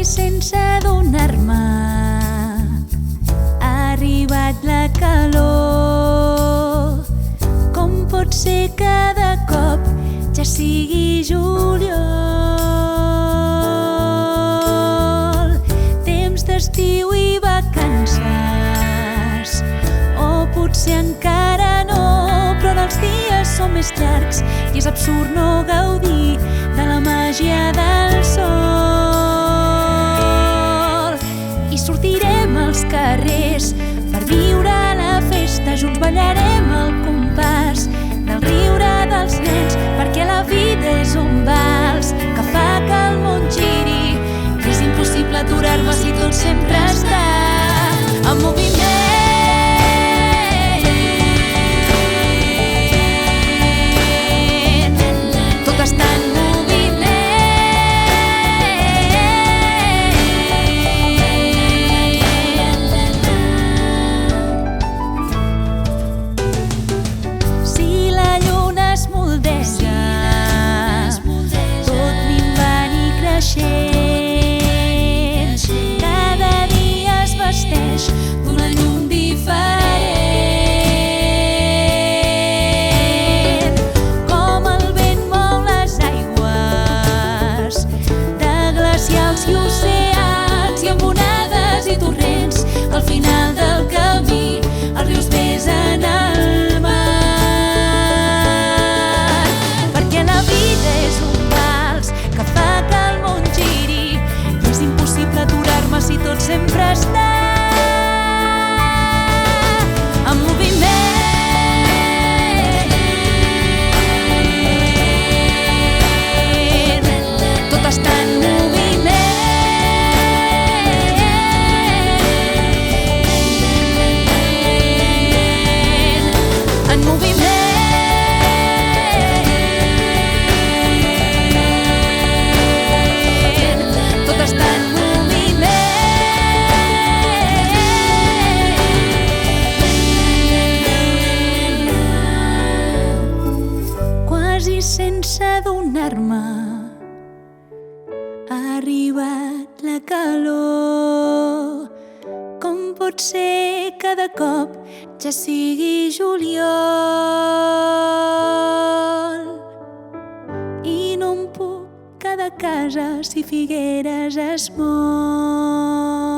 sense adonar-me ha arribat la calor. Com pot ser que de cop ja sigui juliol? Temps d'estiu i vacances, o potser encara no, però els dies són més llargs i és absurd no gaudir de la màgia del sol. I sortirem als carrers per viure la festa, junts ballarem al compàs del riure dels nens, perquè la vida és un vals que fa que el món giri i és impossible aturar-me si tot sempre està en moviment. Cada dia es vesteix d'una llum diferent. Com el vent mou les aigües de glacials i oceans, i amb onades i torrents al final del camí els rius besen el mar. Perquè la vida és un vals que fa que el món giri i és impossible aturar-me si tot sempre està en moviment. Tot està en moviment. En moviment. Quasi sense adonar-me ha arribat la calor. Com pot ser que de cop ja sigui juliol i no em puc quedar a casa si Figueres es mor?